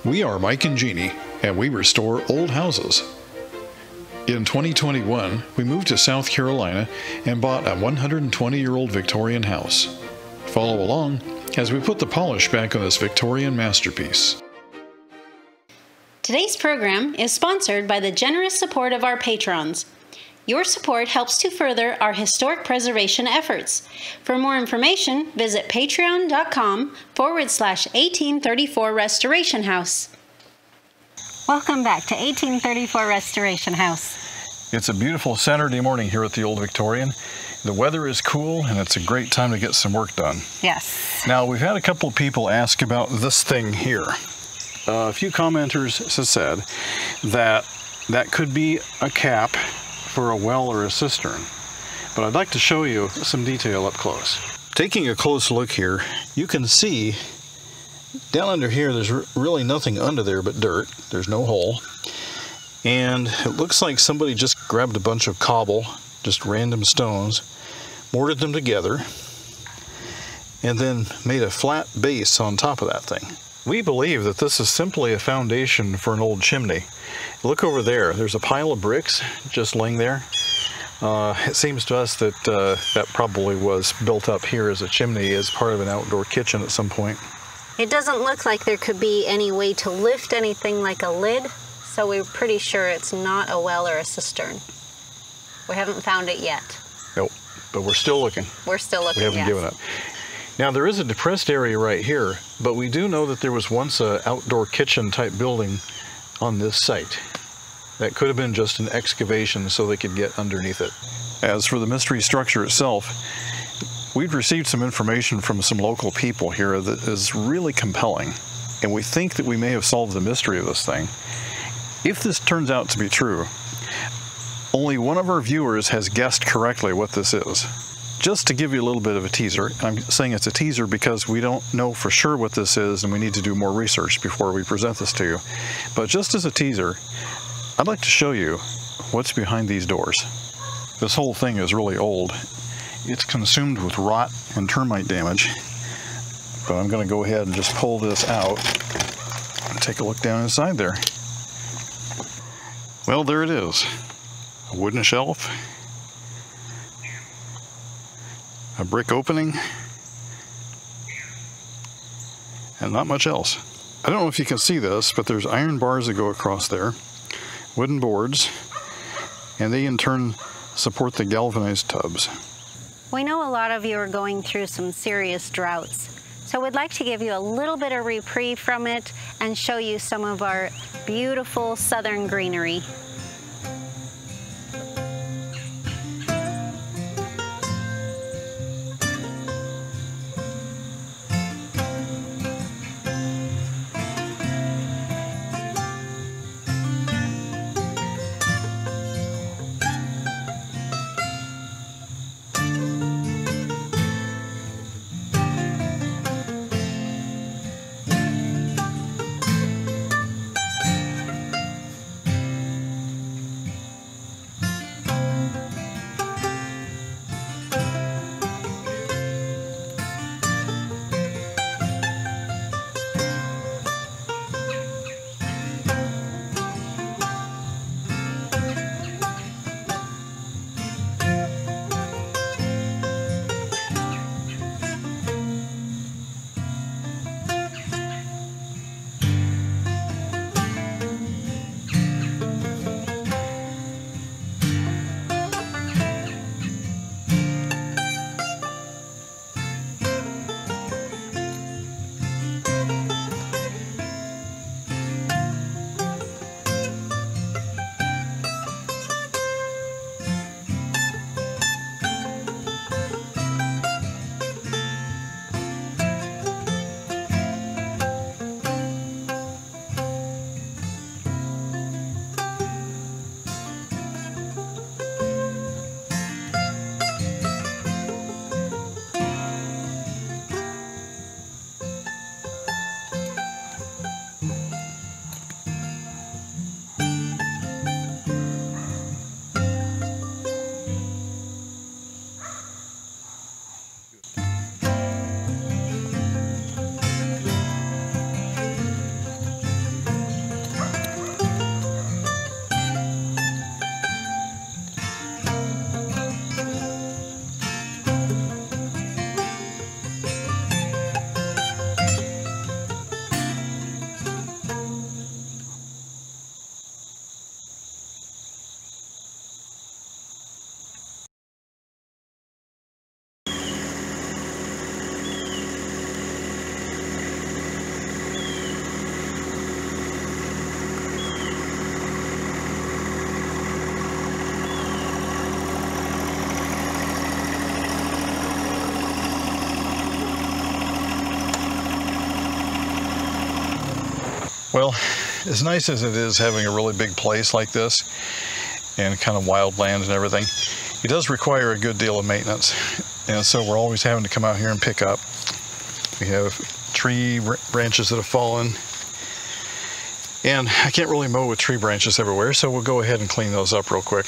We are Mike and Jeannie, and we restore old houses. In 2021, we moved to South Carolina and bought a 120-year-old Victorian house. Follow along as we put the polish back on this Victorian masterpiece. Today's program is sponsored by the generous support of our patrons. Your support helps to further our historic preservation efforts. For more information, visit patreon.com/1834 Restoration House. Welcome back to 1834 Restoration House. It's a beautiful Saturday morning here at the Old Victorian. The weather is cool and it's a great time to get some work done. Yes. Now, we've had a couple of people ask about this thing here. A few commenters have said that that could be a cap for a well or a cistern, but I'd like to show you some detail up close. Taking a close look here, you can see down under here there's really nothing under there but dirt. There's no hole, and it looks like somebody just grabbed a bunch of cobble, just random stones, mortared them together, and then made a flat base on top of that thing. We believe that this is simply a foundation for an old chimney. Look over there, there's a pile of bricks just laying there. It seems to us that that probably was built up here as a chimney as part of an outdoor kitchen at some point. It doesn't look like there could be any way to lift anything like a lid, so we're pretty sure it's not a well or a cistern. We haven't found it yet. Nope, but we're still looking. We're still looking, We haven't given up. Now, there is a depressed area right here, but we do know that there was once an outdoor kitchen type building on this site. That could have been just an excavation so they could get underneath it. As for the mystery structure itself, we've received some information from some local people here that is really compelling, and we think that we may have solved the mystery of this thing. If this turns out to be true, only one of our viewers has guessed correctly what this is. Just to give you a little bit of a teaser, I'm saying it's a teaser because we don't know for sure what this is and we need to do more research before we present this to you. But just as a teaser, I'd like to show you what's behind these doors. This whole thing is really old. It's consumed with rot and termite damage. But I'm going to go ahead and just pull this out and take a look down inside there. Well, there it is. A wooden shelf. A brick opening, and not much else. I don't know if you can see this, but there's iron bars that go across there, wooden boards, and they in turn support the galvanized tubs. We know a lot of you are going through some serious droughts, so we'd like to give you a little bit of reprieve from it and show you some of our beautiful southern greenery. Well, as nice as it is having a really big place like this and kind of wild land and everything, it does require a good deal of maintenance. And so we're always having to come out here and pick up. We have tree branches that have fallen. And I can't really mow with tree branches everywhere, so we'll go ahead and clean those up real quick.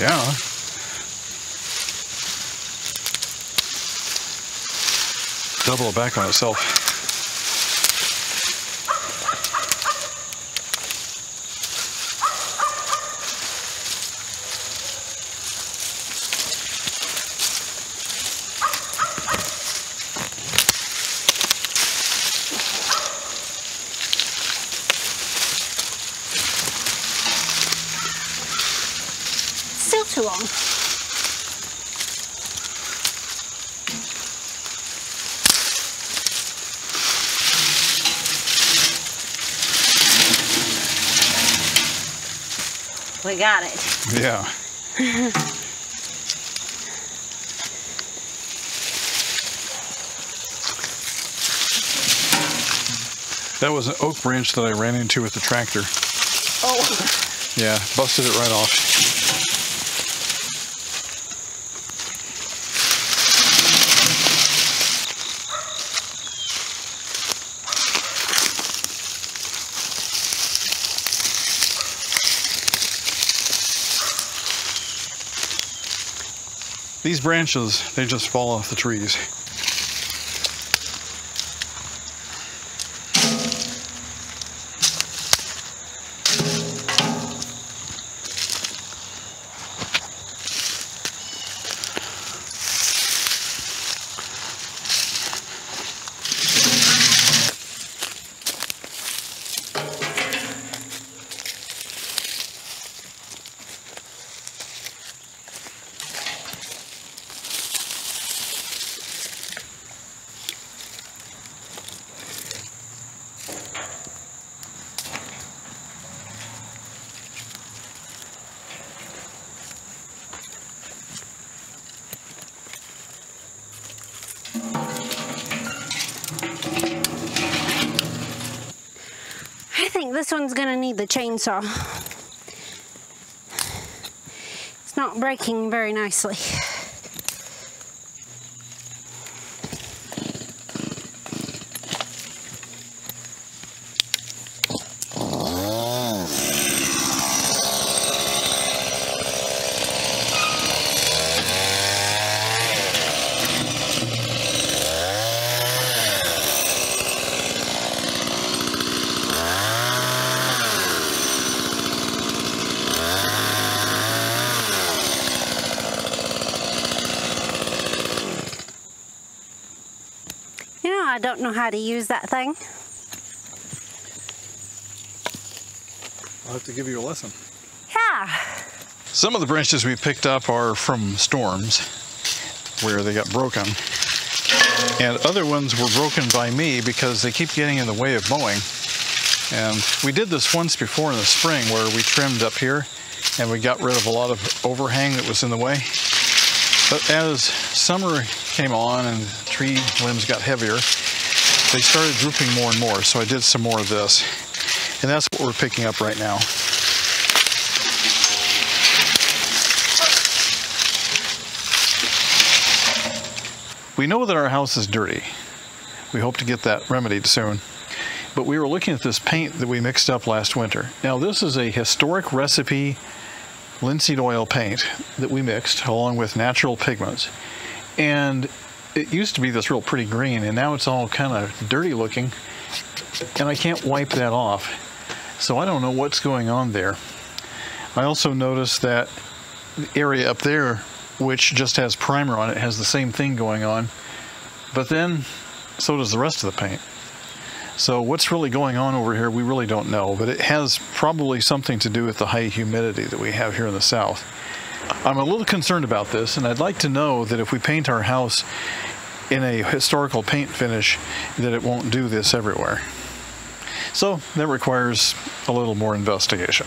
Yeah. Double it back on itself. Still too long. We got it. Yeah. That was an oak branch that I ran into with the tractor. Oh. Yeah, busted it right off. These branches, they just fall off the trees. I think this one's gonna need the chainsaw. It's not breaking very nicely. I don't know how to use that thing. I'll have to give you a lesson. Yeah. Some of the branches we picked up are from storms where they got broken. And other ones were broken by me because they keep getting in the way of mowing. And we did this once before in the spring where we trimmed up here and we got rid of a lot of overhang that was in the way. But as summer came on and tree limbs got heavier, they started drooping more and more, so I did some more of this. And that's what we're picking up right now. We know that our house is dirty. We hope to get that remedied soon. But we were looking at this paint that we mixed up last winter. Now this is a historic recipe linseed oil paint that we mixed along with natural pigments. And it used to be this real pretty green, and now it's all kind of dirty looking, and I can't wipe that off. So I don't know what's going on there. I also noticed that the area up there, which just has primer on it, has the same thing going on, but then so does the rest of the paint. So what's really going on over here, we really don't know, but it has probably something to do with the high humidity that we have here in the south. I'm a little concerned about this, and I'd like to know that if we paint our house in a historical paint finish, that it won't do this everywhere. So that requires a little more investigation.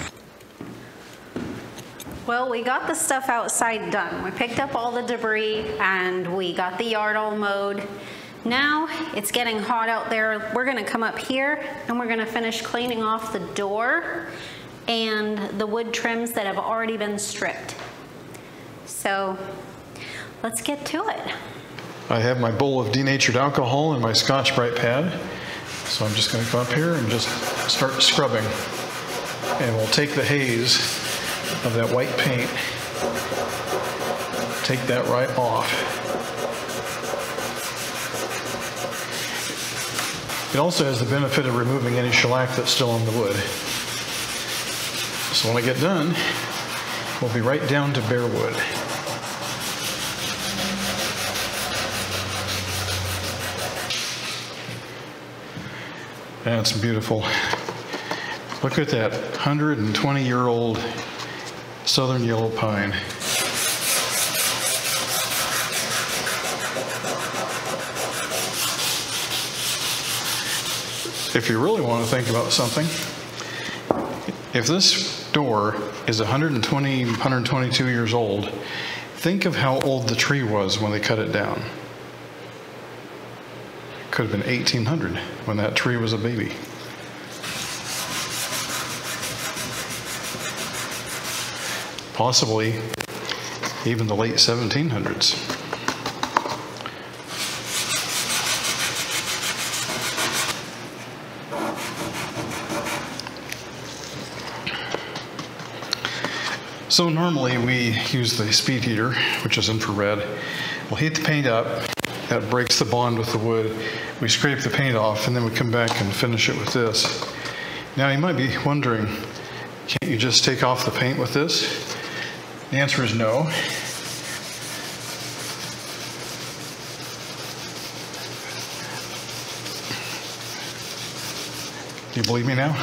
Well, we got the stuff outside done. We picked up all the debris and we got the yard all mowed. Now it's getting hot out there. We're gonna come up here and we're gonna finish cleaning off the door and the wood trims that have already been stripped. So let's get to it. I have my bowl of denatured alcohol and my Scotch-Brite pad. So I'm just gonna come up here and just start scrubbing. And we'll take the haze of that white paint, take that right off. It also has the benefit of removing any shellac that's still on the wood. So when I get done, we'll be right down to bare wood. That's beautiful. Look at that 120-year-old southern yellow pine. If you really want to think about something, if this door is 120, 122 years old, think of how old the tree was when they cut it down. Could have been 1800 when that tree was a baby. Possibly even the late 1700s. So normally we use the speed heater, which is infrared. We'll heat the paint up. That breaks the bond with the wood. We scrape the paint off and then we come back and finish it with this. Now you might be wondering, can't you just take off the paint with this? The answer is no. Do you believe me now?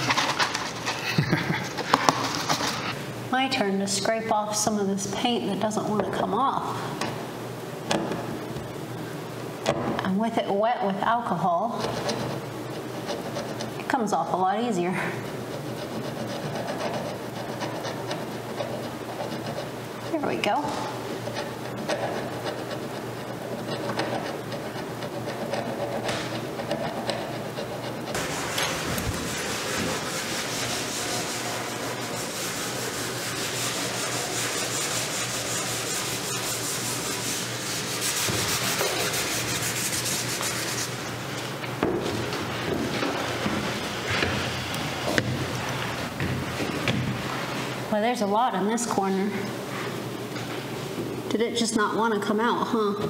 My turn to scrape off some of this paint that doesn't want to come off. And with it wet with alcohol, it comes off a lot easier. There we go. Well, there's a lot in this corner. Did it just not want to come out, huh?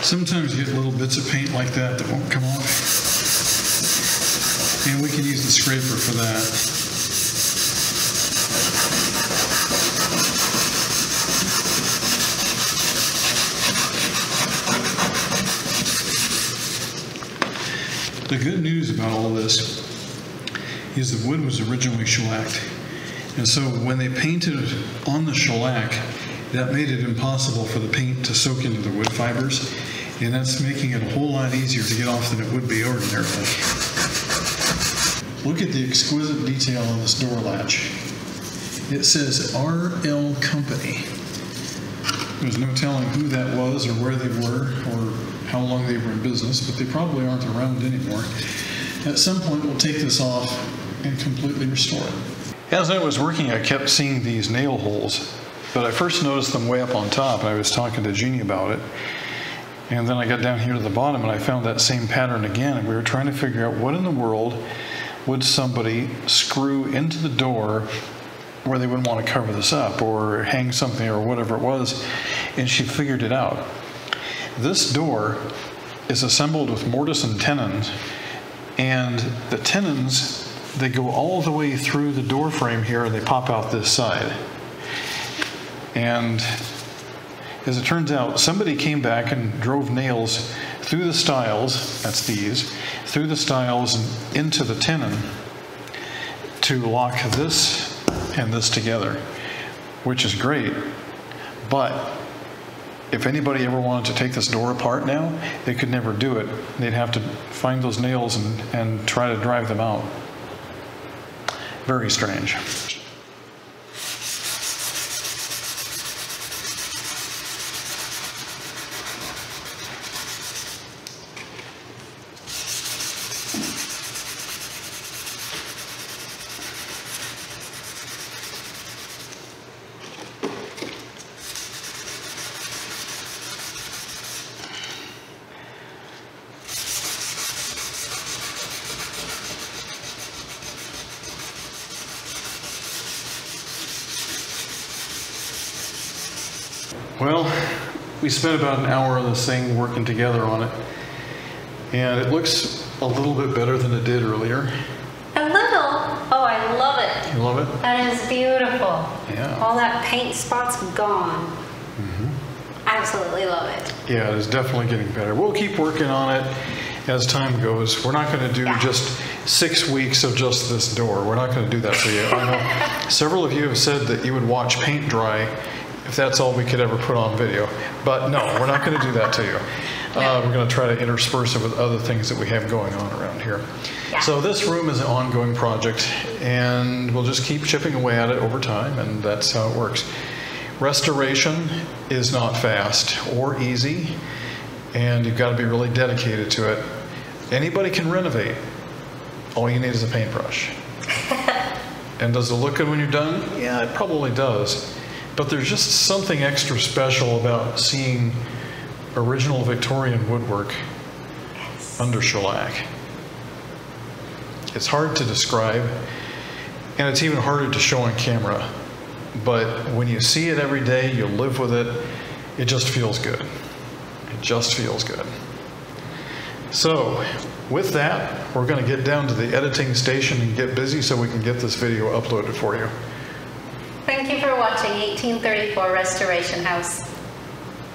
Sometimes you get little bits of paint like that that won't come off. And we can use the scraper for that. The good news about all this is the wood was originally shellacked. And so when they painted on the shellac, that made it impossible for the paint to soak into the wood fibers. And that's making it a whole lot easier to get off than it would be ordinarily. Look at the exquisite detail on this door latch. It says RL Company. There's no telling who that was or where they were or how long they were in business, but they probably aren't around anymore. At some point, we'll take this off and completely restore it. As I was working, I kept seeing these nail holes, but I first noticed them way up on top, and I was talking to Jeannie about it. And then I got down here to the bottom and I found that same pattern again, and we were trying to figure out what in the world would somebody screw into the door where they wouldn't want to cover this up or hang something or whatever it was, and she figured it out. This door is assembled with mortise and tenons, and the tenons, they go all the way through the door frame here and they pop out this side. And as it turns out, somebody came back and drove nails through the stiles, that's these, through the stiles and into the tenon to lock this and this together, which is great. But if anybody ever wanted to take this door apart now, they could never do it. They'd have to find those nails and try to drive them out. Very strange. Well, we spent about an hour on this thing working together on it, and it looks a little bit better than it did earlier. A little? Oh, I love it. You love it? That is beautiful. Yeah. All that paint spot's gone. Mm-hmm. Absolutely love it. Yeah, it is definitely getting better. We'll keep working on it as time goes. We're not going to do just 6 weeks of just this door. We're not going to do that for you. I know several of you have said that you would watch paint dry if that's all we could ever put on video. But no, we're not going to do that to you. We're going to try to intersperse it with other things that we have going on around here. Yeah. So this room is an ongoing project, and we'll just keep chipping away at it over time, and that's how it works. Restoration is not fast or easy, and you've got to be really dedicated to it. Anybody can renovate. All you need is a paintbrush. And does it look good when you're done? Yeah, it probably does. But there's just something extra special about seeing original Victorian woodwork under shellac. It's hard to describe, and it's even harder to show on camera. But when you see it every day, you live with it, it just feels good. It just feels good. So with that, we're going to get down to the editing station and get busy so we can get this video uploaded for you. Thank you for watching 1834 Restoration House.